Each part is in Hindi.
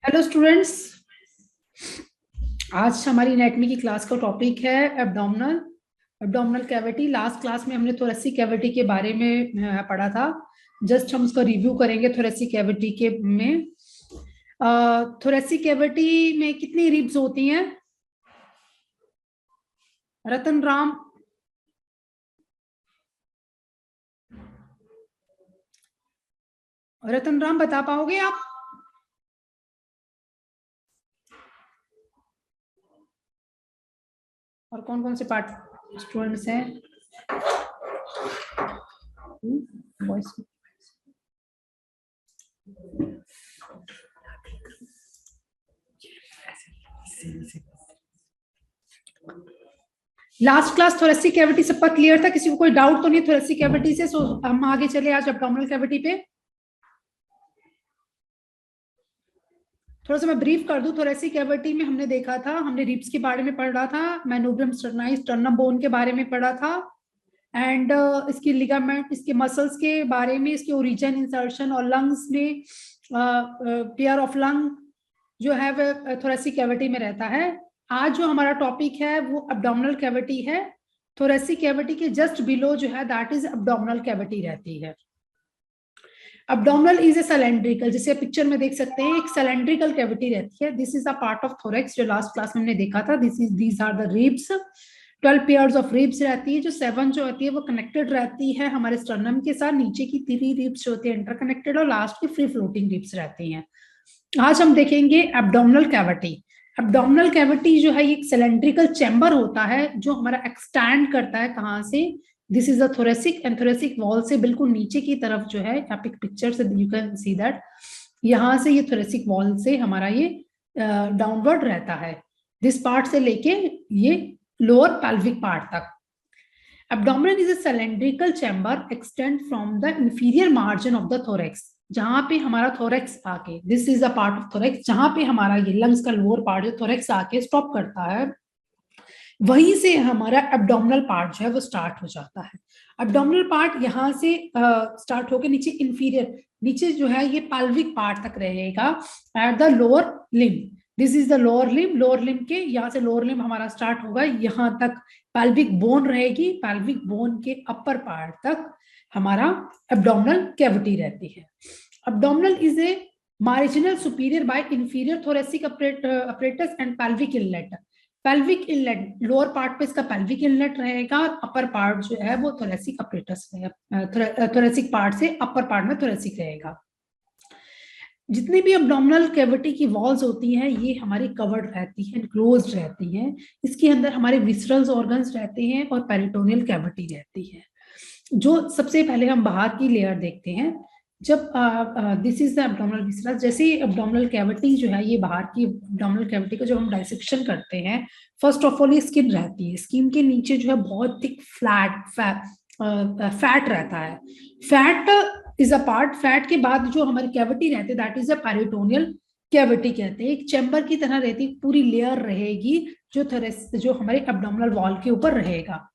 हेलो स्टूडेंट्स, आज हमारी एनाटॉमी की क्लास का टॉपिक है एब्डोमिनल कैविटी। लास्ट क्लास में हमने थोरेसिक कैविटी के बारे में पढ़ा था। जस्ट हम उसका रिव्यू करेंगे। थोरेसिक कैविटी के में थोरेसिक कैविटी में कितनी रिब्स होती हैं? रतन राम बता पाओगे आप? और कौन कौन से पार्ट स्टूडेंट्स हैं? Voice last class thoracic cavity सबका क्लियर था? किसी को कोई डाउट तो नहीं थोरेसिक कैविटी से? सो हम आगे चले आज एब्डोमिनल कैविटी पे। थोड़ा सा मैं ब्रीफ कर दूं। थोरेसिक कैविटी में हमने देखा था, हमने रिब्स के बारे में पढ़ा था, मैनोब्रम स्टर्नाई स्टर्नम बोन के बारे में पढ़ा था, एंड इसकी लिगामेंट, इसके मसल्स के बारे में, इसके ओरिजिन, इंसर्शन और लंग्स में पेयर ऑफ लंग जो है वो थोरेसिक कैविटी में रहता है। आज जो हमारा टॉपिक है वो एब्डोमिनल कैविटी है। थोरेसिक कैविटी के जस्ट बिलो जो है दैट इज एब्डोमिनल कैविटी रहती है। एब्डोमिनल इज ए सिलेंड्रिकल, जिसे पिक्चर में देख सकते हैं, एक सिलेंड्रिकल कैविटी रहती है। This is a part of thorax, जो लास्ट क्लास में हमने देखा था। These are the ribs. 12 pairs of ribs रहती है, जो 7 जो होती है वो कनेक्टेड रहती है हमारे स्टर्नम के साथ। नीचे की 3 रिब्स जो होती है इंटरकनेक्टेड, और लास्ट की फ्री फ्लोटिंग रिब्स रहती हैं। आज हम देखेंगे एब्डोमिनल कैविटी। एब्डोमिनल कैविटी जो है एक सिलेंड्रिकल चैम्बर होता है जो हमारा एक्सटैंड करता है। कहां से? This is the thoracic, and thoracic wall से बिल्कुल नीचे की तरफ जो है, यहाँ पे पिक्चर से यू कैन सी दैट, यहाँ से ये थोरेसिक वॉल से हमारा ये डाउनवर्ड रहता है, दिस पार्ट से लेके ये लोअर पैल्विक पार्ट तक। Abdominal is a cylindrical chamber extend from the inferior margin of the thorax, जहां पे हमारा थोरेक्स आके, this is a part of thorax, जहां पे हमारा ये लंग्स का लोअर पार्ट जो थोरेक्स आके स्टॉप करता है, वहीं से हमारा एब्डोमिनल पार्ट जो है वो स्टार्ट हो जाता है। एब्डोमिनल पार्ट यहाँ से स्टार्ट होकर नीचे इंफीरियर, नीचे जो है ये पैल्विक पार्ट तक रहेगा at the lower limb. This is the lower limb. Lower limb के यहाँ से लोअर लिम्ब हमारा स्टार्ट होगा, यहाँ तक पैल्विक बोन रहेगी। पैल्विक बोन के अपर पार्ट तक हमारा एब्डोमिनल कैविटी रहती है। Abdominal is a marginal superior by inferior thoracic apparatus and pelvic inlet. Pelvic inlet, lower part पे इसका पेल्विक इनलेट रहेगा, अपर पार्ट जो है वो थोरेसिक अपरेटस रहेगा, थोरेसिक पार्ट से अपर पार्ट में थोरेसिक रहेगा। जितनी भी एब्डोमिनल कैविटी की वॉल्स होती हैं ये हमारी कवर्ड रहती है, क्लोज्ड रहती हैं। इसके अंदर हमारे विसरल्स ऑर्गन्स रहते हैं और पेरिटोनियल कैविटी रहती है। जो सबसे पहले हम बाहर की लेयर देखते हैं, जब this is the abdominal Viserys. जैसे एब्डोमिनल कैविटी जो है, ये बाहर की एब्डोमिनल कैविटी को जब हम डाइसेक्शन करते हैं, फर्स्ट ऑफ ऑल ये स्किन रहती है। स्किन के नीचे जो है बहुत थिक फैट रहता है। Fat is a part, fat के बाद जो हमारी कैविटी रहती है that is a peritoneal cavity कहते हैं। एक चैम्बर की तरह रहती है, पूरी लेयर रहेगी जो हमारे एब्डोमिनल वॉल के ऊपर रहेगा।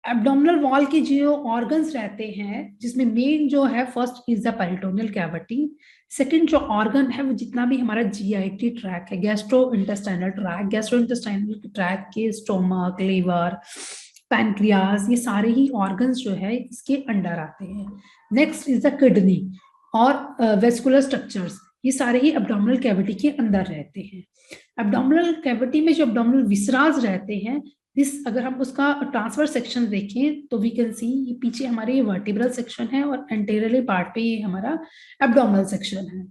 एब्डोमिनल वॉल के जो ऑर्गन्स रहते हैं, जिसमें मेन जो है first is the peritoneal cavity. Second जो ऑर्गन है वो जितना भी हमारा जीआईटी ट्रैक है, gastro intestinal tract, gastro intestinal tract के स्टोमक, लीवर, पैनक्रियाज, ये सारे ही ऑर्गन्स जो है इसके अंडर आते हैं। नेक्स्ट इज द किडनी और वेस्कुलर स्ट्रक्चर्स, ये सारे ही एब्डोमिनल कैविटी के अंदर रहते हैं। एब्डोमिनल कैविटी में जो एब्डोमिनल विसराज रहते हैं, दिस अगर हम उसका ट्रांसफर सेक्शन देखें तो वी कैन सी, ये पीछे हमारे ये वर्टिब्रल सेक्शन है और एंटेरियरली पार्ट पे ये हमारा एब्डोमिनल सेक्शन है।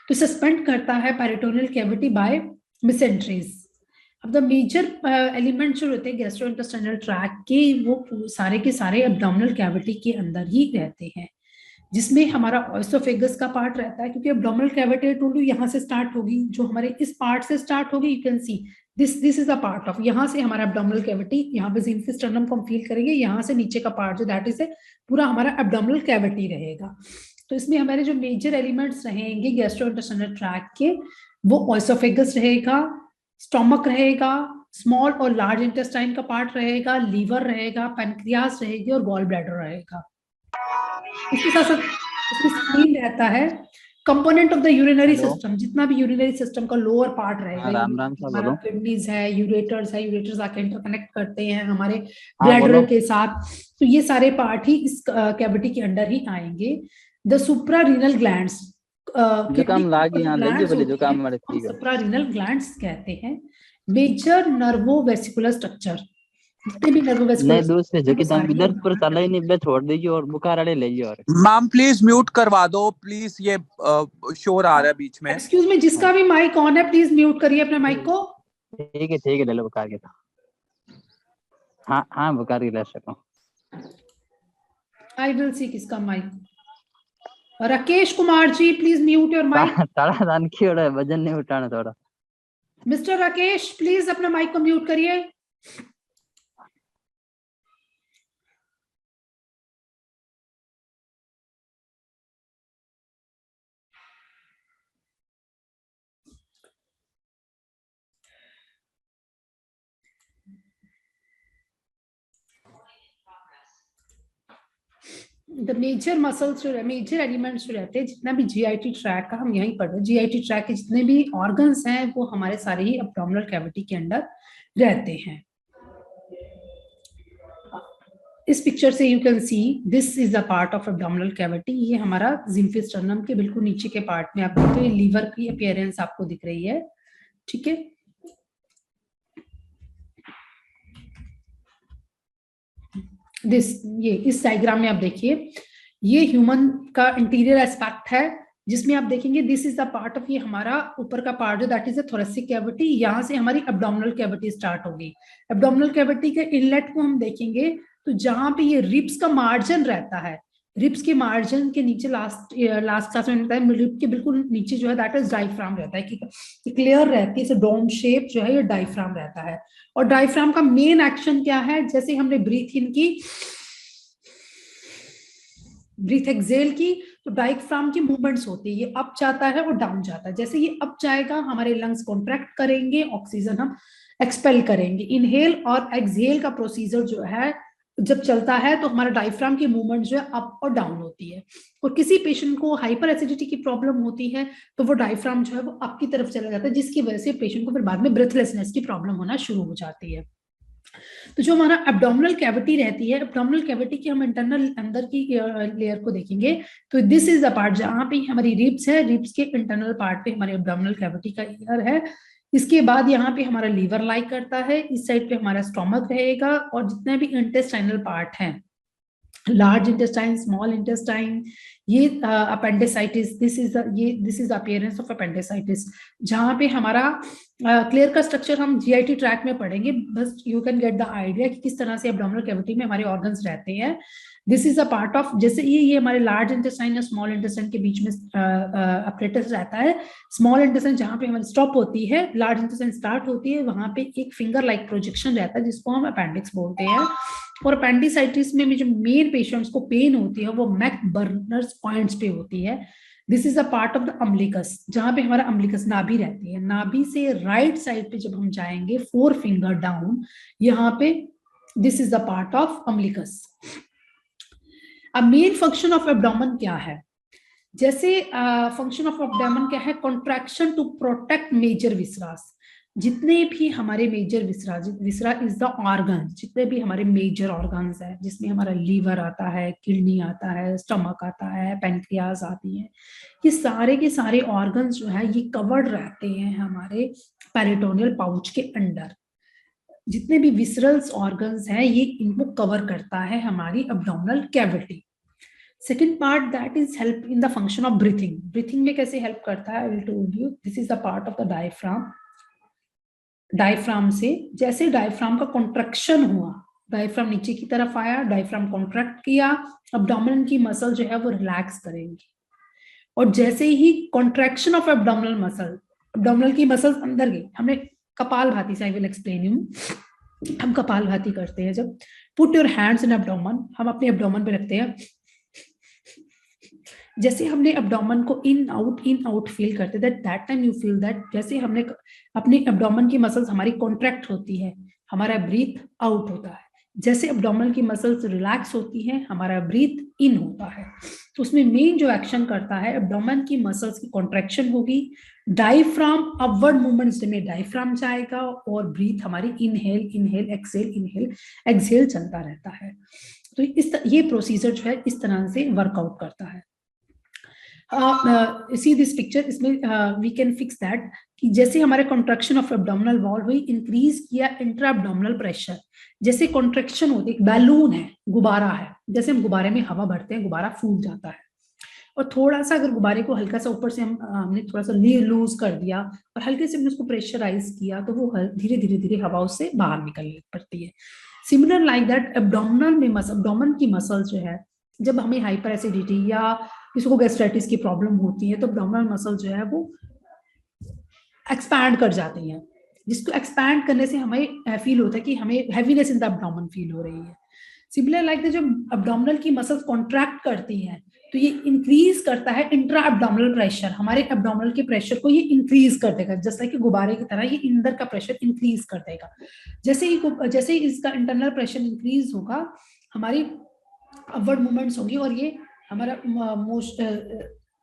तो सस्पेंड करता है पेरिटोनियल कैविटी बाय मेसेंट्रीज। अब द मेजर एलिमेंट जो रहते हैं गैस्ट्रोइंटेस्टाइनल ट्रैक के, वो सारे के सारे एब्डोमिनल कैविटी के अंदर ही रहते हैं, जिसमें हमारा ऑइसोफेगस का पार्ट रहता है, क्योंकि एब्डोमिनल कैविटी टोल्ड यू यहाँ से स्टार्ट होगी, जो हमारे इस पार्ट से स्टार्ट होगी। You can see this is a part of, यहाँ से हमारा एब्डोमिनल कैविटी, यहाँ पे ज़िम्फिस स्टर्नम को हम फील करेंगे, यहाँ से नीचे का पार्ट जो दैट इज पूरा हमारा एब्डोमिनल कैविटी रहेगा। तो इसमें हमारे जो मेजर एलिमेंट्स रहेंगे गैस्ट्रोइंटेस्टाइनल ट्रैक के, वो ऑइसोफेगस रहेगा, स्टोमक रहेगा, स्मॉल और लार्ज इंटेस्टाइन का पार्ट रहेगा, लीवर रहेगा, पैनक्रियास रहेगी और गॉल ब्लैडर रहेगा। इसके साथ साथ इसमें स्प्लीन रहता है, component of the urinary system, जितना भी यूरिनरी सिस्टम का लोअर पार्ट रहेगा, राम राम सर, हमारा बोलो। किडनीज है, यूरेटर्स आके इंटरकनेक्ट करते हैं हमारे हाँ बोलो। ब्लैडर के साथ, तो ये सारे पार्ट ही इस कैविटी के अंडर ही आएंगे। द सुप्रारीनल ग्लैंड्स, जुकाम लागी, हाँ जल्दी बोलिए, जुकाम हमारे हम ठीक है। सुप्रारीनल ग्लैंड्स कहते हैं। मेजर नर्वोवेस्कुलर स्ट्रक्चर, जितने भी नर्वोवेस्कुलर नहीं दूसरे जो कि तुम इधर पर चला ही नहीं, बे छोड़ दीजिए और बुखार आड़े ले और मैम प्लीज म्यूट करवा दो प्लीज, ये शोर आ रहा है बीच में। एक्सक्यूज मी, जिसका भी माइक ऑन है प्लीज म्यूट करिए अपने माइक को। ठीक है, ले लो बुखार के तो। हाँ हाँ, बुखार की ले सको। आई विल सी किसका mike. Rakesh Kumar ji please mute your mike. ताड़ा दान की ओर वजन नहीं उठाना थोड़ा। मिस्टर राकेश प्लीज अपना माइक को म्यूट करिए। द मेजर मसल्स जो मेजर एलिमेंट्स जो रहते हैं, जितना भी जीआईटी ट्रैक का हम यहीं पढ़ रहे हैं, जीआईटी ट्रैक के जितने भी ऑर्गन्स हैं वो हमारे सारे ही एब्डोमिनल कैविटी के अंदर रहते हैं। इस पिक्चर से you can see this is a part of abdominal cavity. ये हमारा जिम्फिस्टर्नम के बिल्कुल नीचे के पार्ट में आप देखते हैं लीवर की अपीयरेंस आपको दिख रही है, ठीक है। ये इस डायग्राम में आप देखिए, ये ह्यूमन का इंटीरियर एस्पेक्ट है, जिसमें आप देखेंगे this is the part of, ये हमारा ऊपर का पार्ट जो that is the thoracic cavity. यहाँ से हमारी एब्डोमिनल कैविटी स्टार्ट होगी। एब्डोमिनल कैविटी के इनलेट को हम देखेंगे तो जहां पे ये रिब्स का मार्जिन रहता है, रिब्स के मार्जिन के नीचे लास्ट क्लास में बताया, रिब के बिल्कुल नीचे जो है दैट इज डायफ्राम रहता है, कि क्लियर रहती है, डोम शेप जो है ये डायफ्राम रहता है। और डायफ्राम का मेन एक्शन क्या है, जैसे हमने ब्रीथ इन की, ब्रीथ एक्सेल की, तो डायफ्राम की मूवमेंट्स होती है, ये अप जाता है और डाउन जाता है। जैसे ये अप जाएगा हमारे लंग्स कॉन्ट्रैक्ट करेंगे, ऑक्सीजन हम एक्सपेल करेंगे। इनहेल और एक्सहेल का प्रोसीजर जो है जब चलता है तो हमारा डायफ्राम की मूवमेंट जो है अप और डाउन होती है। और किसी पेशेंट को हाइपर एसिडिटी की प्रॉब्लम होती है तो वो डायफ्राम जो है वो अप की तरफ चला जाता है, जिसकी वजह से पेशेंट को फिर बाद में ब्रेथलेसनेस की प्रॉब्लम होना शुरू हो जाती है। तो जो हमारा एब्डोमिनल कैविटी रहती है, एब्डोमिनल कैविटी की हम इंटरनल अंदर की लेयर को देखेंगे तो दिस इज द पार्ट जहां पे हमारी रिब्स है, रिब्स के इंटरनल पार्ट पे हमारे एब्डोमिनल कैविटी का ईयर है। इसके बाद यहाँ पे हमारा लीवर लाई करता है, इस साइड पे हमारा स्टोमक रहेगा, और जितने भी इंटेस्टाइनल पार्ट हैं, लार्ज इंटेस्टाइन, स्मॉल इंटेस्टाइन, ये appendicitis, this is appearance of appendicitis, जहाँ पे हमारा क्लियर का स्ट्रक्चर हम जीआईटी ट्रैक में पढ़ेंगे, बस you can get the idea कि किस तरह से एब्डोमिनल कैविटी में हमारे ऑर्गन्स रहते हैं। This is a part of, जैसे ये हमारे लार्ज इंटेस्टाइन या स्मॉल इंटेस्टाइन के बीच में अपरेटस रहता है। स्मॉल इंटेस्टाइन जहाँ पे हमारी स्टॉप होती है, लार्ज इंटेस्टाइन स्टार्ट होती है, वहां पे एक फिंगर लाइक प्रोजेक्शन रहता है जिसको हम अपेंडिक्स बोलते हैं। और अपेंडिसाइटिस में जो मेन पेशेंट्स को पेन होती है वो मैक बर्नर्स पॉइंट्स पे होती है। This is a part of the umbilicus, जहां पे हमारा अम्बिलिकस नाभि रहती है। नाभि से राइट साइड पे जब हम जाएंगे 4 फिंगर डाउन, यहाँ पे this is the part of umbilicus. अब मेन फंक्शन ऑफ एब्डोमेन क्या है, जैसे फंक्शन ऑफ एब्डोमेन क्या है, contraction to protect major visceras. जितने भी हमारे major viscera is the organ, जितने भी हमारे मेजर ऑर्गन्स है, जिसमें हमारा लीवर आता है, किडनी आता है, स्टमक आता है, पेनक्रियाज आती है, ये सारे के सारे ऑर्गन्स जो है ये कवर्ड रहते हैं हमारे पेरिटोनियल पाउच के अंडर। जितने भी विसरल्स ऑर्गन्स हैं ये इनको कवर करता है हमारी abdominal cavity. Second part that is help in the function of breathing. Breathing में कैसे हेल्प करता है, I will told you. This is the part of the diaphragm. Diaphragm से जैसे डायफ्राम का कॉन्ट्रैक्शन हुआ, डायफ्राम नीचे की तरफ आया, डायफ्राम कॉन्ट्रैक्ट किया, एब्डोमेन की मसल जो है वो रिलैक्स करेंगी। और जैसे ही contraction of abdominal muscle, abdominal की मसल्स अंदर गई, हमने कपाल भाती से, आई विल एक्सप्लेन यू, हम कपाल भाती करते हैं जब, put your hands in abdomen, हम अपने एब्डोमेन पे रखते हैं, जैसे हमने एब्डोमेन को इन आउट फील करते that time you feel that जैसे हमने अपने एब्डोमेन की मसल्स हमारी कॉन्ट्रैक्ट होती है, हमारा ब्रीथ आउट होता है। जैसे एब्डोमिनल की मसल्स रिलैक्स होती हैं, हमारा ब्रीथ इन होता है, तो उसमें मेन जो एक्शन करता है एब्डोमेन की मसल्स की कॉन्ट्रैक्शन होगी, डायफ्राम अपवर्ड मूवमेंट्स में डायफ्राम जाएगा और ब्रीथ हमारी inhale inhale exhale inhale exhale चलता रहता है। तो ये प्रोसीजर जो है इस तरह से वर्कआउट करता है। सी दिस पिक्चर, इसमें वी कैन फिक्स दैट कि जैसे हमारे कॉन्ट्रैक्शन ऑफ एब्डोमिनल वॉल हुई, इंक्रीज किया इंट्रा एब्डोमिनल प्रेशर, जैसे कॉन्ट्रैक्शन होती है, एक बैलून है, गुब्बारा है, जैसे हम गुब्बारे में हवा भरते हैं, गुब्बारा फूल जाता है, और थोड़ा सा अगर गुब्बारे को हल्का सा ऊपर से हमने थोड़ा सा लूज कर दिया और हल्के से हमने उसको प्रेशराइज किया, तो वो धीरे धीरे धीरे हवा उससे बाहर निकलने पड़ती है। सिमिलर लाइक दैट एब्डोमिनल में एब्डोमेन की मसल जो है, जब हमें हाइपर एसिडिटी या किसी को गैस्ट्राइटिस की प्रॉब्लम होती है, तो एब्डोमिनल मसल जो है वो एक्सपैंड कर जाती हैं, जिसको एक्सपैंड करने से हमें फील होता है कि हमें heaviness in the abdomen feel हो रही है। सिमिलर लाइक दैट जब एब्डोमिनल की मसल्स कॉन्ट्रैक्ट करती हैं, तो ये इंक्रीज करता है इंट्रा एब्डोमिनल प्रेशर, हमारे एब्डोमिनल के प्रेशर को ये इंक्रीज कर देगा, जैसा कि गुब्बारे की तरह ये अंदर का प्रेशर इंक्रीज कर देगा। जैसे ही इसका इंटरनल प्रेशर इंक्रीज होगा, हमारी अपवर्ड मूवमेंट्स होगी और ये हमारा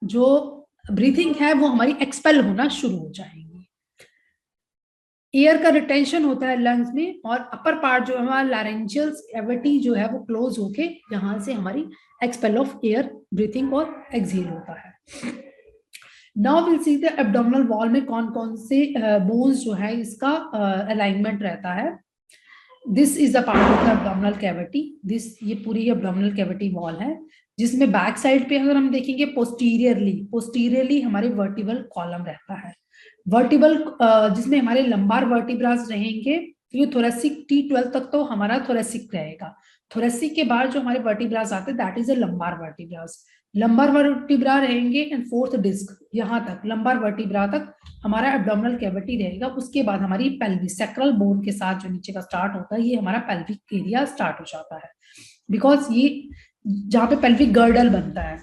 जो ब्रीथिंग है वो हमारी एक्सपेल होना शुरू हो जाएगी। एयर का रिटेंशन होता है लंग्स में, और अपर पार्ट जो हमारा लैरेंजियल कैविटी जो है वो क्लोज होके यहाँ से हमारी एक्सपेल ऑफ एयर, ब्रीथिंग और एक्सहेल होता है। Now will see the abdominal wall में कौन कौन से बोन्स जो है इसका अलाइनमेंट रहता है। This is the part of the abdominal cavity, ये पूरी एब्डोमिनल कैविटी वॉल है, जिसमें बैक साइड पे अगर हम देखेंगे पोस्टीरियरली हमारे वर्टिबल कॉलम रहता है, वर्टिबल जिसमें हमारे लंबार वर्टिब्रास रहेंगे, ये थोरेसिक T12 तक तो हमारा थोरेसिक रहेगा, थोरेसिक के बाद जो हमारे वर्टिब्रास आते हैं that is a lumbar vertebras, lumbar vertebra रहेंगे एंड फोर्थ डिस्क, यहाँ तक लंबार वर्टिब्रा तक हमारा एब्डोमिनल कैविटी रहेगा। उसके बाद हमारी पेल्विस सैक्रल बोन के साथ जो नीचे का स्टार्ट होता है, ये हमारा पेल्विक एरिया स्टार्ट हो जाता है, बिकॉज ये जहाँ पे पेल्विक गर्डल बनता है,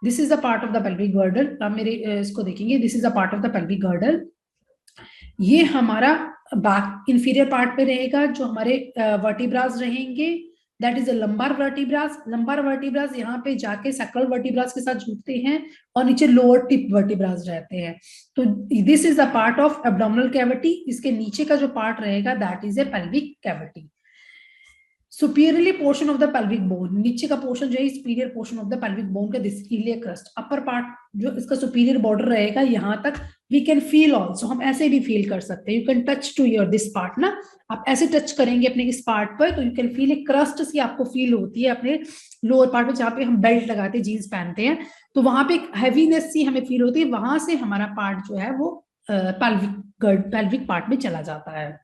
this is the part of the pelvic girdle. आप मेरे इसको देखेंगे, this is the part of the pelvic girdle, ये हमारा बैक इंफीरियर पार्ट पे रहेगा, जो हमारे वर्टिब्रास रहेंगे that is a lumbar vertebras. Lumbar vertebras यहाँ पे जाके सैक्रल वर्टिब्रास के साथ जुड़ते हैं और नीचे लोअर टिप वर्टिब्रास रहते हैं, तो this is the part of abdominal cavity. इसके नीचे का जो पार्ट रहेगा that is a pelvic cavity. Superiorly portion of the pelvic bone, नीचे का पोर्शन जो है superior portion of the pelvic bone का this iliac crest, upper part जो इसका सुपीरियर बॉर्डर रहेगा यहाँ तक, वी कैन फील ऑल्सो, हम ऐसे भी फील कर सकते हैं, you can touch to your this part ना, आप ऐसे टच करेंगे अपने इस पार्ट पर तो you can feel a crest see आपको फील होती है अपने लोअर पार्ट में, जहाँ पे हम बेल्ट लगाते हैं, जीन्स पहनते हैं, तो वहां पे एक हैवीनेस सी हमें फील होती है, वहां से हमारा पार्ट जो है वो पेल्विक पार्ट में चला जाता है।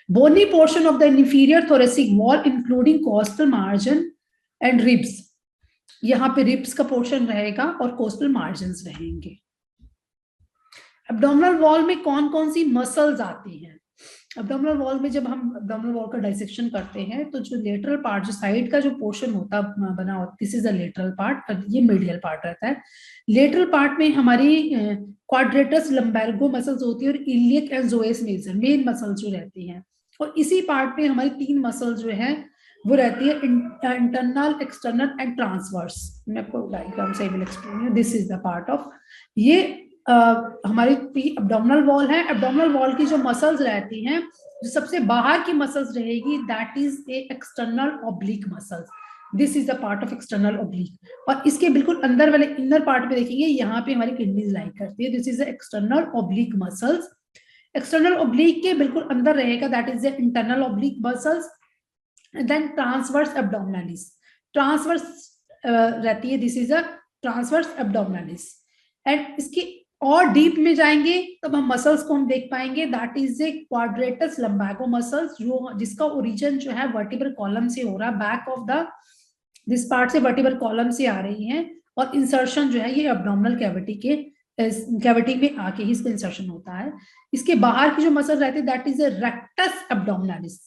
Bony portion of the inferior thoracic wall including costal margin and ribs, यहाँ पे रिब्स का पोर्शन रहेगा और कोस्टल मार्जिन्स रहेंगे। एब्डोमिनल वॉल में कौन कौन सी मसल्स आती हैं? एब्डोमिनल वॉल में जब हम एब्डोमिनल वॉल का डाइसेक्शन करते हैं तो जो लेटरल पार्ट, जो साइड का जो पोर्शन होता बना होता, this is a lateral part, ये मीडियल पार्ट रहता है। लेटरल पार्ट में हमारी क्वाड्रेटस लंबैर्गो मसल्स होती है और iliac and psoas major main muscles जो रहती हैं, और इसी पार्ट में हमारी 3 मसल्स जो है वो रहती है इंटरनल, एक्सटर्नल एंड ट्रांसवर्स। मैं आपको डायग्राम से will explain, this is the part of, ये हमारी एब्डोमिनल वॉल है। एब्डोमिनल वॉल की जो मसल्स रहती हैं, जो सबसे बाहर की मसल्स रहेगी that is A external oblique muscles, this is the part of external oblique, और इसके बिल्कुल अंदर वाले इनर पार्ट पे देखेंगे, यहाँ पे हमारी किडनीज लाइक करती है, this is the external oblique muscles. External oblique के बिल्कुल अंदर रहेगा that is the internal oblique muscles, then transverse abdominis, transverse रहती है, this is a transverse abdominis. And इसकी और डीप में जाएंगे तब हम मसल्स को हम देख पाएंगे, that is a quadratus lumbago muscles, जो जिसका ओरिजिन जो है वर्टिब्रल कॉलम से हो रहा है, back of the this part से वर्टिब्रल कॉलम से आ रही है, और इंसर्शन जो है ये एब्डोमिनल कैविटी में आके ही इसका इंसर्शन होता है। इसके बाहर की जो मसल रहती है that is a rectus abdominis,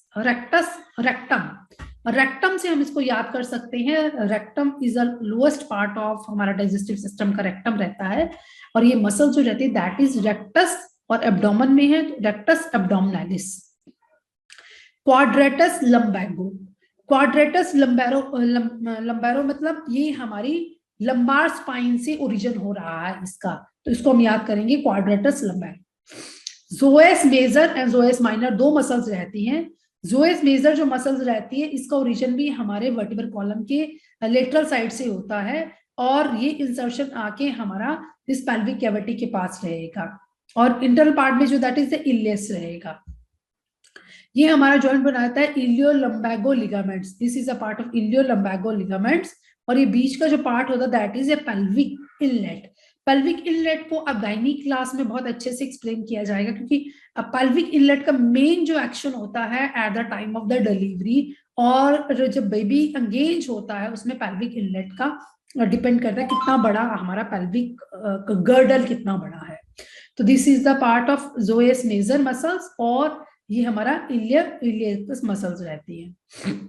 rectum से हम इसको याद कर सकते हैं, rectum is the lowest part of हमारा डाइजेस्टिव सिस्टम का रेक्टम रहता है, और ये मसल जो रहती है दैट इज रेक्टस, और एब्डोमेन में है rectus abdominis. Quadratus lumbago, quadratus lumborum मतलब ये हमारी लंबार स्पाइन से ओरिजिन हो रहा है इसका, तो इसको हम याद करेंगे quadratus लंबैरो। Joes major and Joes minor दो मसल्स रहती हैं। जोएस मेजर जो मसल्स रहती है इसका ओरिजिन भी हमारे वर्टिब्रल कॉलम के लेटरल साइड से होता है, और ये इंसर्शन आके हमारा इस पेल्विक कैविटी के पास रहेगा, और इंटरनल पार्ट में जो दैट इज द इलियस रहेगा। ये हमारा जॉइंट बनाता है ilio lumbago ligaments, this is a part of ilio lumbago ligaments, और ये बीच का जो पार्ट होता है that is a pelvic inlet. Pelvic inlet को अब गायनी क्लास में बहुत अच्छे से एक्सप्लेन किया जाएगा, क्योंकि पेल्विक इनलेट का मेन जो एक्शन होता है at the time of the delivery, और जब बेबी एंगेज होता है उसमें पेल्विक इनलेट का डिपेंड करता है कितना बड़ा हमारा पेल्विक गर्डल कितना बड़ा है। तो this is the part of psoas major muscles, और ये हमारा इलियस मसल्स रहती है।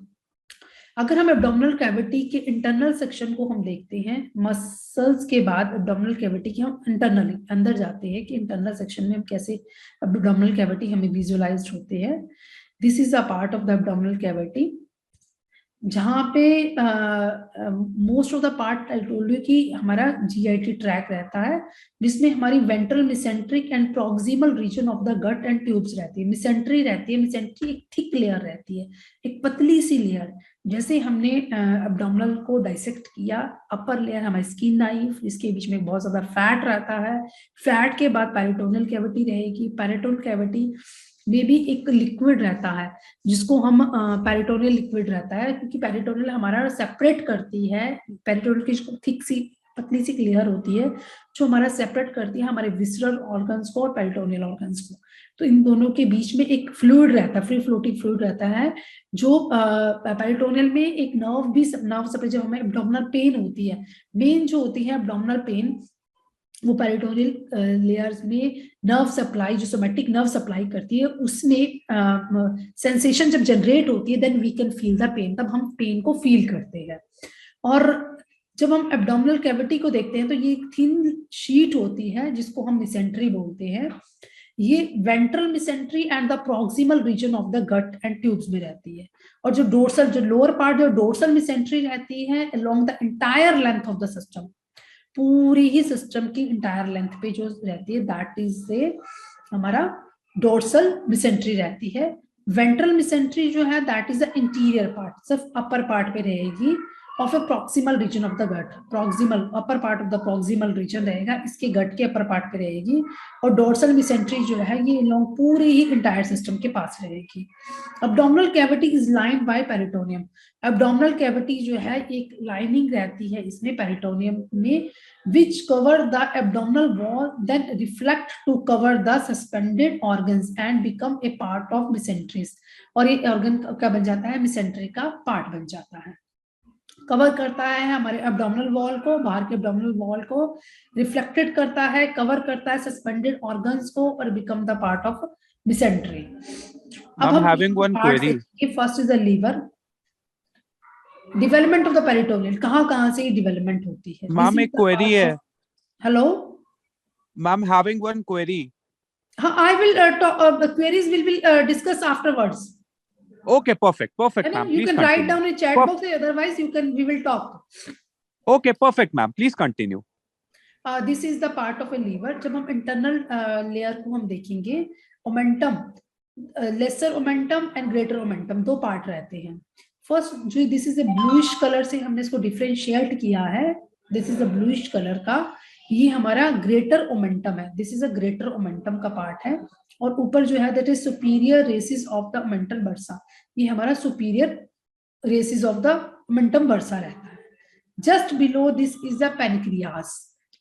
अगर हम एब्डोमिनल कैविटी के इंटरनल सेक्शन को हम देखते हैं, मसल्स के बाद एब्डोमिनल कैविटी के हम इंटरनली अंदर जाते हैं कि इंटरनल सेक्शन में हम कैसे एब्डोमिनल कैविटी हमें विजुअलाइज्ड होते हैं। This is a part of the abdominal cavity, जहाँ पे most of the part I told you कि हमारा जीआईटी ट्रैक रहता है, जिसमें हमारी ventral, mesenteric and proximal region of the gut and tubes रहती है। मिसेंट्री रहती है, मिसेंट्री एक थिक लेयर रहती है, एक पतली सी लेयर। जैसे हमने एब्डोमिनल को डाइसेक्ट किया, अपर लेयर हमारी स्किन आई, इसके बीच में बहुत ज्यादा फैट रहता है, फैट के बाद पेरिटोनियल कैविटी रहेगी, पेरिटोनियल कैविटी में भी एक लिक्विड रहता है जिसको हम पेरिटोनियल लिक्विड रहता है, क्योंकि पेरिटोनियल हमारा सेपरेट करती है, पेरिटोनियल की थिक सी पतली सी लेयर होती है जो हमारा सेपरेट करती है हमारे विसरल ऑर्गन्स को और पेरिटोनियल ऑर्गन्स को। तो इन दोनों के बीच में एक फ्लूइड रहता है, फ्री फ्लोटिंग फ्लूइड रहता है, जो पेरिटोनियल में एक नर्व सप्लाई, जब हमें एब्डोमिनल पेन होती है, मेन जो होती है एब्डोमिनल पेन, वो पेरिटोनियल लेयर्स में नर्व सप्लाई, जो सोमैटिक नर्व सप्लाई करती है, उसमें सेंसेशन जब जनरेट होती है then we can feel the pain, तब हम पेन को फील करते हैं। और जब हम एब्डोमिनल कैविटी को देखते हैं तो ये थिन शीट होती है जिसको हम मिसेंट्री बोलते हैं। ये ventral mesentery and the proximal region of the gut and tubes में रहती है, और जो डोर्सल, जो लोअर पार्ट, जो डोर्सल मिसेंट्री रहती है along the entire length of the system, पूरी ही सिस्टम की इंटायर लेंथ पे जो रहती है दैट इज से हमारा डोर्सल मिसेंट्री रहती है। वेंट्रल मिसेंट्री जो है that is the interior part, सिर्फ अपर पार्ट पे रहेगी, of a proximal region of the gut, proximal upper part of the proximal region रहेगा, इसके गट के अपर पार्ट पे रहेगी, और डोर्सल मिसेंट्री जो है ये लॉन्ग पूरे ही इंटायर सिस्टम के पास रहेगी। Abdominal cavity is lined by peritoneum, abdominal cavity जो है एक लाइनिंग रहती है इसमें पेरिटोनियम में, which cover the abdominal wall then reflect to cover the suspended organs and become a part of mesenteries, और ये ऑर्गन का बन जाता है, मिसेंट्री का पार्ट बन जाता है, कवर करता है हमारे एब्डोमिनल वॉल को, बाहर के एब्डोमिनल वॉल को रिफ्लेक्टेड करता है, कवर करता है सस्पेंडेड ऑर्गन्स को, और become the part of mesentery. अब हम having one query, first is the liver, development of the peritoneal, कहाँ से डेवलपमेंट होती है। मैम एक क्वेरी है। Hello ma'am, having one query. हाँ, I will talk, the queries will be discussed afterwards. Okay, perfect, ma'am. You can write down in chat box, otherwise we will talk. Okay, perfect, ma'am. Please continue. This is the part of a liver. जब हम internal layer को हम देखेंगे, omentum, lesser omentum and greater omentum दो पार्ट रहते हैं। फर्स्ट जो this is a bluish colour से हमने इसको डिफरेंशिएट किया है, this is a bluish colour का, ये हमारा ग्रेटर ओमेंटम है, this is a greater omentum का पार्ट है, और ऊपर जो है that is superior recess of the omental bursa, ये हमारा superior recess of the omentum bursa रहता है। Just below this is the pancreas,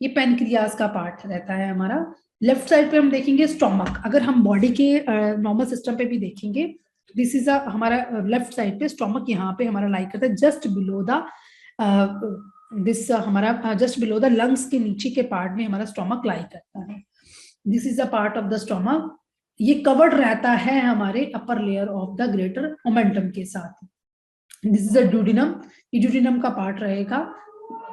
ये पेनक्रियास का पार्ट रहता है हमारा। लेफ्ट साइड पे हम देखेंगे स्टोमक, अगर हम बॉडी के नॉर्मल सिस्टम पे भी देखेंगे, दिस इज हमारा लेफ्ट साइड पे स्टोमक, यहाँ पे हमारा लाई करता है जस्ट बिलो द दिस, हमारा जस्ट बिलो द लंग्स के नीचे के पार्ट में हमारा स्टोमक लाई करता है। This is a part of the stomach, ये कवर्ड रहता है हमारे upper layer of the greater omentum के साथ। दिस इज अ ड्यूडिनम, ये ड्यूडिनम का पार्ट रहेगा,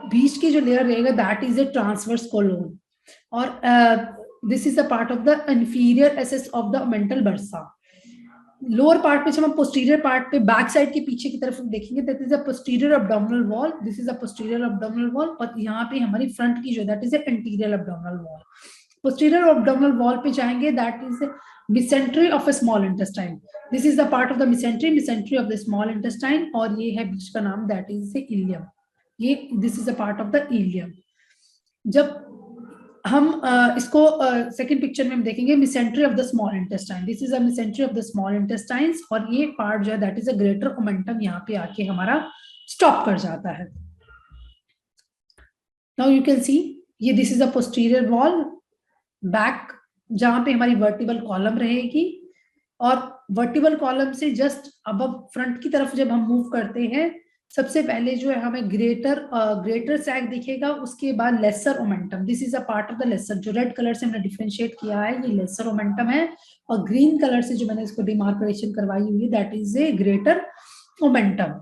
बीच की जो लेयर रहेगा that is a transverse colon, और this is a part of the inferior recess of the omental bursa. Lower part में जब हम पोस्टीरियर पार्ट पे बैक साइड के पीछे की तरफ देखेंगे, that is a posterior abdominal wall, this is a posterior abdominal wall, और यहाँ पे हमारी फ्रंट की जो that is anterior abdominal wall. Posterior abdominal wall पे जाएंगे, that is mesentery of a small intestine, this is the part of the mesentery of the small intestine, और ये है बीच का नाम दैट इज इलियम, ये this is a part of the ilium. जब हम इसको सेकंड पिक्चर में हम देखेंगे mesentery of the small intestine, this is a mesentery of the small intestines, और ये पार्ट जो है that is a greater omentum, यहाँ पे आके हमारा स्टॉप कर जाता है। नाउ यू कैन सी ये this is a posterior wall, back जहां पे हमारी वर्टिबल कॉलम रहेगी, और वर्टिबल कॉलम से जस्ट अब फ्रंट की तरफ जब हम मूव करते हैं, सबसे पहले जो है हमें ग्रेटर सैग दिखेगा, उसके बाद lesser omentum, this is a part of the lesser, जो रेड कलर से हमने डिफरेंशिएट किया है ये लेसर ओमेंटम है, और ग्रीन कलर से जो मैंने इसको डिमार्केशन करवाई हुई है that is A greater omentum.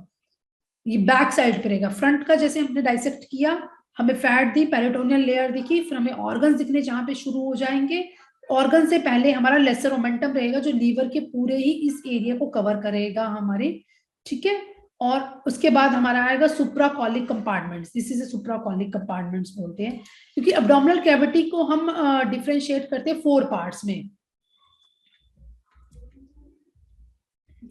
ये बैक साइड पे रहेगा। फ्रंट का जैसे हमने डाइसेक्ट किया, हमें फैट दी, पेरिटोनियल लेयर दिखी, फिर हमें ऑर्गन्स दिखने जहां पे शुरू हो जाएंगे। ऑर्गन से पहले हमारा लेसर ओमेंटम रहेगा जो लीवर के पूरे ही इस एरिया को कवर करेगा हमारे, ठीक है। और उसके बाद हमारा आएगा सुप्राकॉलिक कंपार्टमेंट्स, दिस इज सुप्राकॉलिक कंपार्टमेंट्स बोलते हैं, क्योंकि एब्डोमिनल कैविटी को हम डिफरेंशिएट करते हैं 4 पार्ट्स में।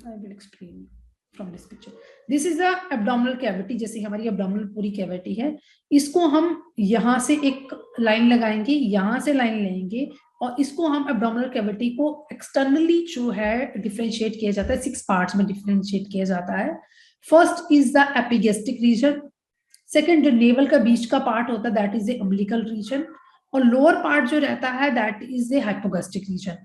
I will explain from this picture, this is the abdominal cavity, जैसे हमारी एब्डोमिनल पूरी कैविटी है, इसको हम यहाँ से एक लाइन लगाएंगे, यहाँ से लाइन लेंगे, और इसको हम एब्डोमिनल कैविटी को एक्सटर्नली जो है डिफरेंशिएट किया जाता है, 6 पार्ट्स में डिफरेंशिएट किया जाता है। First is the epigastric region, second जो नेवल का बीच का पार्ट होता है that is the umbilical region, और लोअर पार्ट जो रहता है that is the hypogastric region.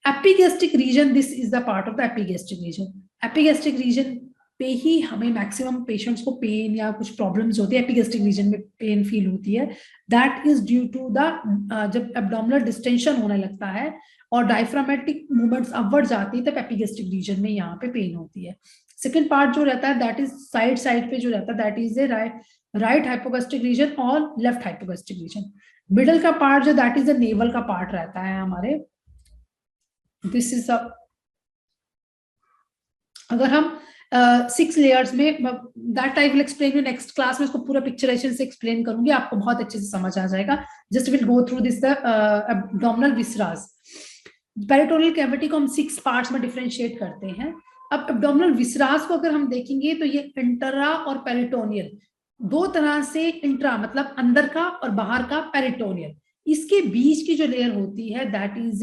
Epigastric region, this is the part of the epigastric region. Epigastric region पे ही हमें मैक्सिमम पेशेंट्स को पेन या कुछ प्रॉब्लम्स होती है, एपिगैस्ट्रिक रीजन में पेन फील होती है, that is due to the जब एब्डोमिनल डिस्टेंशन होने लगता है और डायफ्रामेटिक मूवमेंट्स अपवर्ड जाती है, तब एपिगैस्ट्रिक रीजन में यहाँ पे पेन होती है। सेकंड पार्ट जो रहता है दैट इज साइड पे जो रहता है that is the right hypogastric region और लेफ्ट हाइपोगैस्ट्रिक रीजन। मिडल का पार्ट जो दैट इज द नेवल का पार्ट रहता है हमारे, दिस इज अगर हम 6 लेयर्स में, that I will explain you next class में, इसको पूरा पिक्चराइजेशन से एक्सप्लेन करूंगी, आपको बहुत अच्छे से समझ आ जाएगा। Just will go through this the abdominal viscera. Peritoneal cavity को हम 6 पार्ट्स में डिफरेंशिएट करते हैं। अब एब्डोमिनल विसरास को अगर हम देखेंगे तो ये इंट्रा और पेरिटोनियल दो तरह से, इंट्रा मतलब अंदर का और बाहर का पेरिटोनियल, इसके बीच की जो लेयर होती है दैट इज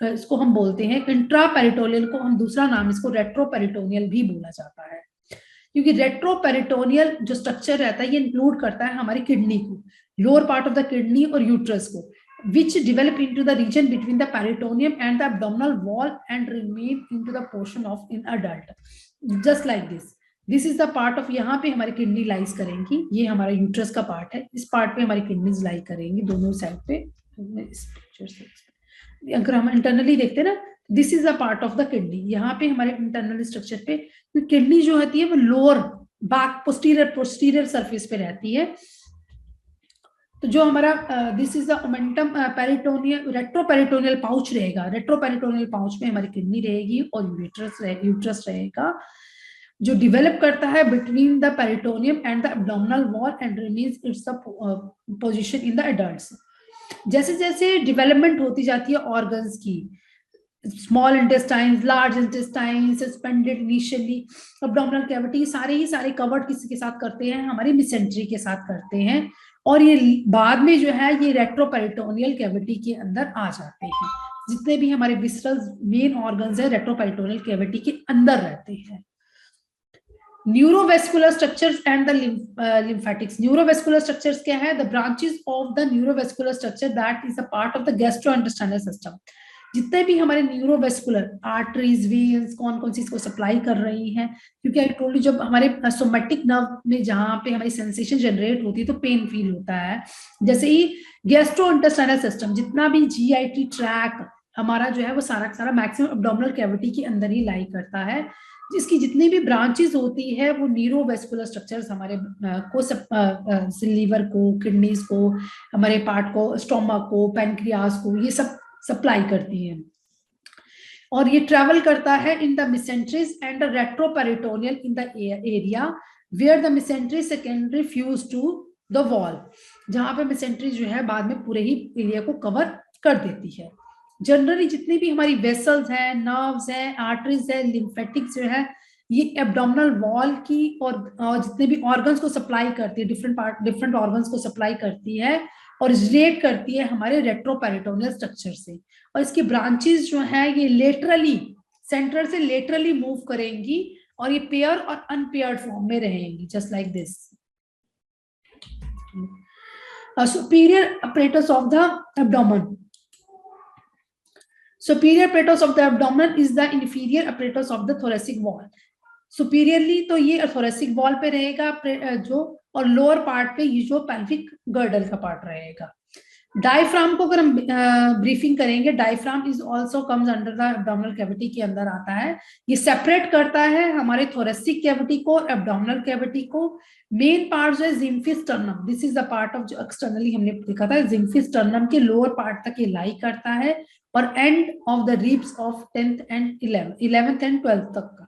इसको हम बोलते हैं इंट्रा पेरिटोनियल, को हम दूसरा नाम इसको रेट्रो पेरिटोनियल भी बोला जाता है, क्योंकि रेट्रो पेरिटोनियल जो स्ट्रक्चर रहता है ये इंक्लूड करता है हमारी किडनी को, lower part of the kidney और यूट्रस को, which develop into the region between the peritoneum and the abdominal wall and remain into the portion of in adult, just like this. This is the part of, यहाँ पे हमारी किडनी लाइज करेंगी, ये हमारा यूट्रस का पार्ट है, इस पार्ट पे हमारी किडनीज लाई करेंगी दोनों साइड पे। इस पिक्चर से अगर हम इंटरनली देखते हैं ना, this is a part of the kidney, यहाँ पे हमारे इंटरनल स्ट्रक्चर पे किडनी जो होती है वो लोअर बैक पोस्टीरियर सरफेस पे रहती है। तो जो हमारा this is the omentum peritoneal, retroperitoneal pouch रहेगा, रेट्रोपेरिटोनियल पाउच में हमारी किडनी रहेगी और यूट्रस रहेगा, जो डेवलप करता है between the peritoneum and the abdominal wall and remains it's the position in the adults. जैसे जैसे डेवलपमेंट होती जाती है ऑर्गन्स की, small intestines, large intestines, suspended initially, abdominal cavity, सारे ही सारे कवर्ड किसी के साथ करते हैं, हमारी मेसेंट्री के साथ करते हैं, और ये बाद में जो है ये रेट्रोपेरिटोनियल कैविटी के अंदर आ जाते हैं। जितने भी हमारे विसरल मेन ऑर्गन्स है रेट्रोपेरिटोनियल कैविटी के अंदर रहते हैं। Neurovascular structures and the lymphatics. Neurovascular structures क्या है? The branches of the neurovascular structure that is a part of the gastrointestinal system. जितने भी हमारे न्यूरोवेस्कुलर आर्टरीज, वेन्स कौन कौन सी इसको सप्लाई कर रही हैं, क्योंकि आई टोल्ड यू जब हमारे सोमैटिक नर्व में जहाँ पे हमारी सेंसेशन जनरेट होती है तो पेन फील होता है। जैसे ही गैस्ट्रोइंटेस्टाइनल सिस्टम, जितना भी जीआईटी ट्रैक हमारा जो है वो सारा सारा मैक्सिमम एब्डोमिनल कैविटी के अंदर ही लाई करता है, जिसकी जितनी भी ब्रांचेस होती है वो न्यूरोवेस्कुलर स्ट्रक्चर्स हमारे को लीवर को, किडनीज को, हमारे पार्ट को, स्टोमक को, पैनक्रियास को, ये सब सप्लाई करती है। और ये ट्रेवल करता है in the mesenteries and the retroperitoneal in the area where the mesentery secondary fuse to the wall, जहां पे मेसेंट्री जो है बाद में पूरे ही एरिया को कवर कर देती है। जनरली जितनी भी हमारी वेसल्स हैं, नर्व्स हैं, आर्टरीज है, लिम्फेटिक्स जो है, ये एब्डोमिनल वॉल की और जितने भी ऑर्गन्स को सप्लाई करती है, डिफरेंट ऑर्गन्स को सप्लाई करती है और रिलेट करती है हमारे रेट्रोपेरिटोनियल स्ट्रक्चर से। और इसकी ब्रांचेस जो है ये लेटरली, सेंटर से लेटरली मूव करेंगी और ये पेयर और अनपेयर्ड फॉर्म में रहेंगी, just like this. Superior apparatus of the abdomen. Superior apparatus of the abdomen is the inferior apparatus of the thoracic wall. Superiorly तो ये thoracic wall पे रहेगा जो, और लोअर पार्ट पे ये जो pelvic girdle का पार्ट रहेगा। डायफ्राम को अगर हम ब्रीफिंग करेंगे, diaphragm is also comes under the abdominal cavity के अंदर आता है। ये सेपरेट करता है हमारे थोरेसिक कैविटी को, एब्डोमिनल कैविटी को। मेन पार्ट जो है xiphisternum, this is the part of जो एक्सटर्नली हमने देखा था, जिम्फी स्टर्नम के लोअर पार्ट तक ये लाई करता है और end of the ribs of 10th and 11th and 12th तक का।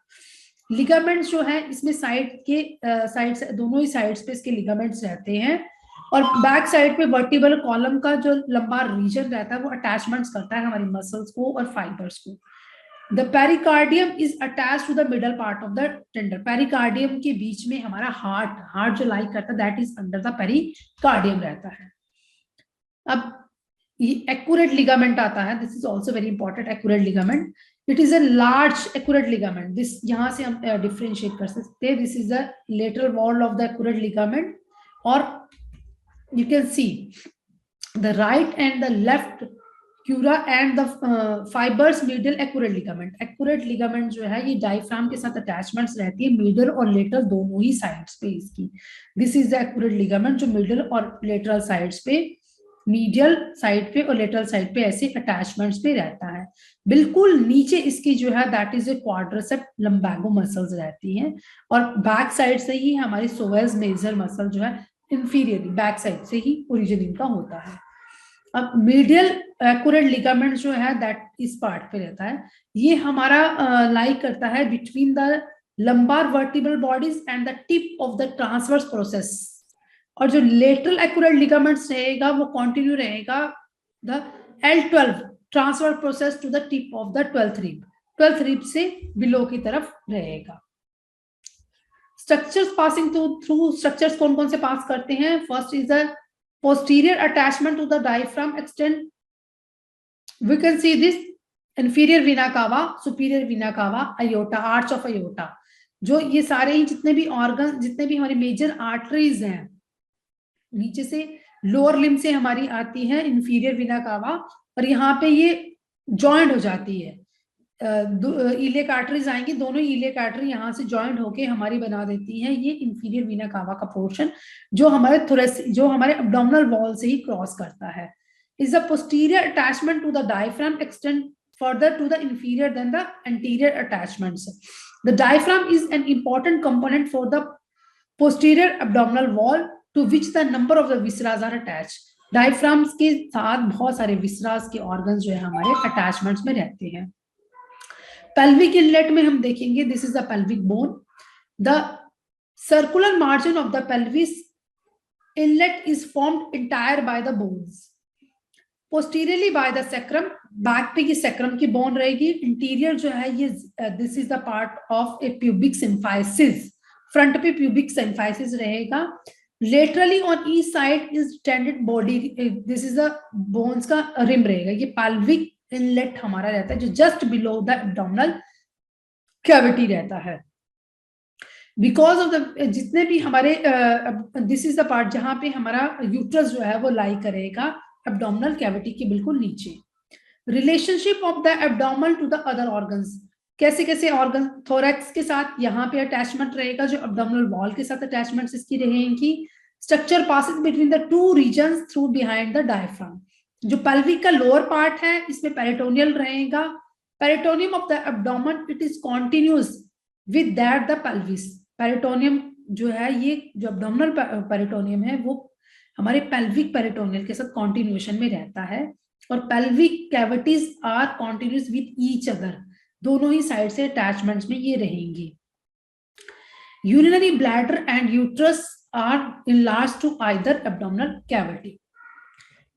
लिगामेंट्स जो है इसमें साइड के साइड दोनों ही साइड्स पे इसके लिगामेंट्स रहते हैं और बैक साइड पे वर्टिब्रल कॉलम का जो लंबा रीजन रहता है वो अटैचमेंट्स करता है हमारी मसल्स को और फाइबर्स को। The pericardium is attached to the middle part of the tendon. Pericardium के बीच में हमारा हार्ट जो लाई करता है that is under the pericardium रहता है। अब ये एक्यूरेट लिगामेंट आता है, this is also very important. Accurate ligament, it is a large accurate ligament. This यहाँ से हम डिफरेंशिएट कर सकते हैं। This is the lateral wall of the accurate ligament और you can see the right and the left cura and the fibers medial accurate ligament. Accurate ligament जो है ये डायफ्राम के साथ अटैचमेंट्स रहती है मिडल और लेटरल दोनों ही साइड्स पे इसकी। This is the accurate ligament जो मिडल और लेटरल साइड्स पे, मीडियल साइड पे और लेटरल साइड पे ऐसे अटैचमेंट्स पे रहता है। बिल्कुल नीचे इसकी जो है that is a quadriceps lumbago muscles रहती हैं और बैक साइड से ही हमारी सोवेस मेजर मसल जो है इंफीरियरली बैक साइड से ही ओरिजिन इनका होता है। अब मीडियल एक्यूरेट लिगामेंट जो है दैट इस पार्ट पे रहता है, ये हमारा लाई करता है between the lumbar vertebral bodies and the tip of the transverse process. और जो लेटरल एक्यूरेट लिगामेंट्स रहेगा वो कंटिन्यू रहेगा the L12 transverse process to the tip of the 12th rib से बिलो की तरफ रहेगा। स्ट्रक्चर्स पासिंग थ्रू, स्ट्रक्चर्स कौन कौन से पास करते हैं? First is the posterior attachment to the diaphragm extend, we can see this inferior vena cava, superior Veena कावा, अयोटा, आर्च ऑफ अयोटा। जो ये सारे ही जितने भी ऑर्गन, जितने भी हमारी मेजर आर्टरीज हैं नीचे से लोअर लिम्ब से हमारी आती है इंफीरियर वीना कावा और यहाँ पे ये जॉइंट हो जाती है। इलियक आर्टरीज आएंगी, दोनों इलियक आर्टरी यहाँ से जॉइंट होके हमारी बना देती है ये इंफीरियर वीना कावा का पोर्शन जो हमारे एब्डोमिनल वॉल से ही क्रॉस करता है। Is the posterior attachment to the diaphragm extend further to the inferior than the anterior attachments. The diaphragm is an important component for the posterior abdominal wall to which the number of the viscera are attached. Diaphragms के साथ बहुत सारे विसराज के ऑर्गन्स जो है हमारे अटैचमेंट्स में रहते हैं। पेल्विक इनलेट में हम देखेंगे, this is the pelvic bone, the circular margin of the pelvis inlet is formed entire by the bones. Posteriorly by the sacrum, back पे ये सेक्रम की बोन रहेगी। इंटीरियर जो है ये this is the part of a pubic symphysis, front पे प्यूबिक सिम्फाइसिस रहेगा। Laterally on each side is tended body, this is the bones का रिम रहेगा। ये पेल्विक इनलेट हमारा रहता है जो just below the abdominal cavity रहता है। बिकॉज ऑफ द जितने भी हमारे दिस इज द पार्ट जहां पे हमारा यूट्रस जो है वो लाई करेगा एब्डोमिनल कैविटी के बिल्कुल नीचे। Relationship of the abdominal to the other organs, कैसे कैसे ऑर्गन, थोरैक्स के साथ यहाँ पे अटैचमेंट रहेगा जो एब्डोमिनल वॉल के साथ अटैचमेंट्स इसकी रहेंगी। Structure passes between the two reasons through behind the diaphragm. जो पेल्विक का लोअर पार्ट है इसमें पेरिटोनियल रहेगा। Peritoneum of the abdomen it is continuous with that the pelvis. Peritoneum जो है ये जो एब्डोमिनल पेरिटोनियम है वो हमारे पेल्विक पेरिटोनियल के साथ कॉन्टिन्यूएशन में रहता है और pelvic cavities are continuous with each other. दोनों ही साइड से अटैचमेंट्स में ये रहेंगी। Urinary bladder and uterus are enlarge to either abdominal cavity.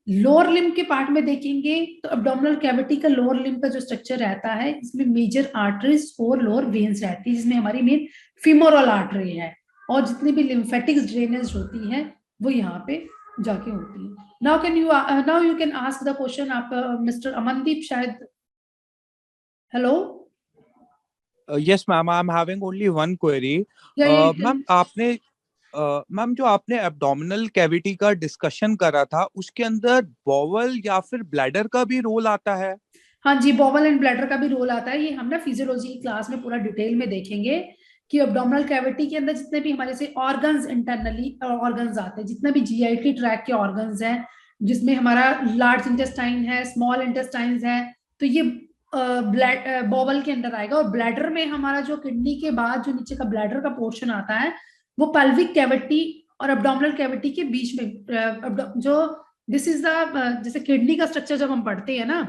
Lower limb के पार्ट में देखेंगे तो एब्डोमिनल कैविटी का लोअर लिम्ब का जो स्ट्रक्चर रहता है, इसमें मेजर आर्टरीज और लोअर वेन्स रहती है, जिसमें हमारी मेन फीमोरल आर्टरी है, और जितनी भी लिम्फेटिक्स ड्रेनेज होती है वो यहाँ पे जाके होती है। Now you can ask the question. आप मिस्टर अमनदीप शायद, hello. Yes, ma'am. I'm having only one query. Ma'am, ma'am जो आपने एब्डोमिनल कैविटी का डिस्कशन करा था, उसके अंदर बॉवल या फिर ब्लैडर का भी रोल आता है? हाँ जी, बॉवल एंड ब्लैडर का भी रोल आता है। ये हम ना फिजियोलॉजी की क्लास में पूरा डिटेल में देखेंगे कि एब्डोमिनल कैविटी के अंदर जितने भी हमारे से ऑर्गन्स, इंटरनली ऑर्गन्स आते हैं, जितने भी जीआईटी ट्रैक के ऑर्गन्स हैं, जिसमें हमारा लार्ज इंटेस्टाइन है, स्मॉल इंटेस्टाइन है, तो ये बॉवल के अंदर आएगा। और ब्लैडर में हमारा जो किडनी के बाद जो नीचे का ब्लैडर का पोर्शन आता है, वो पेल्विक कैविटी और एब्डोमिनल कैविटी के बीच में जो दिस इज द, जैसे किडनी का स्ट्रक्चर जब हम पढ़ते हैं ना,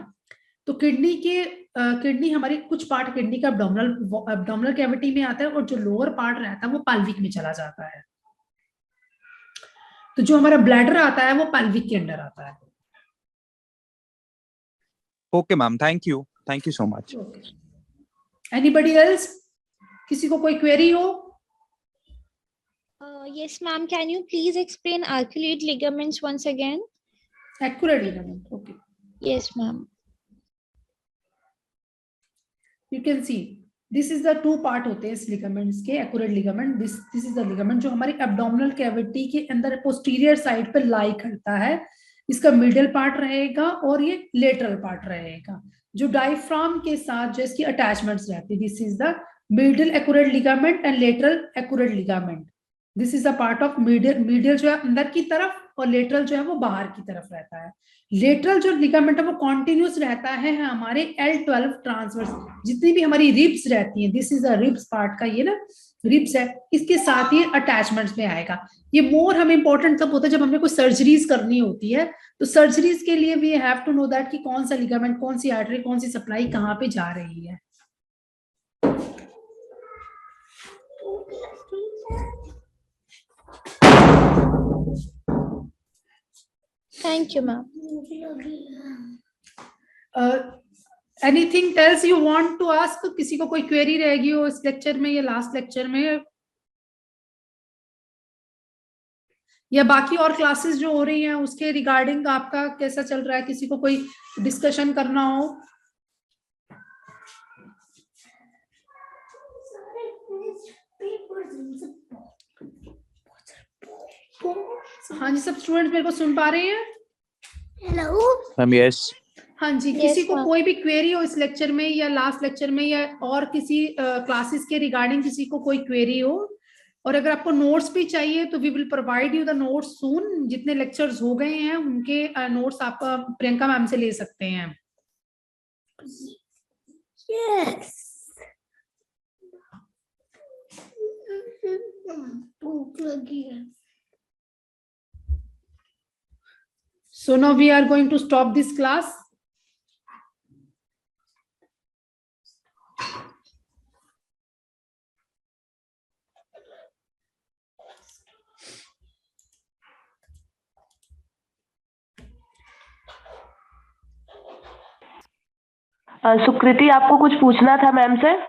तो किडनी हमारी कुछ पार्ट किडनी का एब्डोमिनल कैविटी में आता है, और जो लोअर पार्ट रहता है वो पेल्विक में चला जाता है। तो जो हमारा ब्लैडर आता है वो पेल्विक के अंदर आता है। Okay ma'am, thank you so much. Anybody else? किसी को कोई क्वेरी हो? Yes, ma'am. Can you please explain arcuate ligaments once again? Arcuate ligament. Okay. Yes, ma'am. You can see this is the two part होते हैं इस ligaments के, arcuate ligament. This is the ligament जो हमारी abdominal cavity के अंदर posterior side पे lie करता है। इसका middle part रहेगा और ये lateral part रहेगा, जो diaphragm के साथ जो इसकी attachments रहती है। This is the medial arcuate ligament and lateral arcuate ligament. This is the part of medial जो है अंदर की तरफ, और लेटरल जो है वो बाहर की तरफ रहता है। लेटरल जो लिगामेंट है वो कॉन्टिन्यूस रहता है हमारे L12 ट्रांसवर्स, जितनी भी हमारी रिब्स रहती हैं, this is the ribs part का, ये ना रिब्स है, इसके साथ ही अटैचमेंट्स में आएगा। ये मोर हमें इंपॉर्टेंट तब होता है जब हमें कोई सर्जरीज करनी होती है, तो सर्जरीज के लिए we have to know that कि कौन सा लिगामेंट, कौन सी आर्टरी, कौन सी सप्लाई कहाँ पे जा रही है। Thank you, ma'am. Anything else you want to ask? किसी को कोई क्वेरी रहेगी हो इस लेक्चर में या लास्ट लेक्चर में, या बाकी और क्लासेस जो हो रही हैं उसके रिगार्डिंग आपका कैसा चल रहा है? किसी को कोई डिस्कशन करना हो? हाँ जी, सब स्टूडेंट्स मेरे को सुन पा रहे हैं? Hello. यस। हाँ जी, Yes, किसी को ma'am. कोई भी क्वेरी हो इस लेक्चर में या लास्ट लेक्चर में, या और किसी क्लासेस के रिगार्डिंग किसी को कोई क्वेरी हो, और अगर आपको नोट्स भी चाहिए तो we will provide you the notes soon. जितने लेक्चर्स हो गए हैं उनके नोट्स आप प्रियंका मैम से ले सकते हैं। Yes. So now we are going to stop this class. सुकृति, आपको कुछ पूछना था मैम से?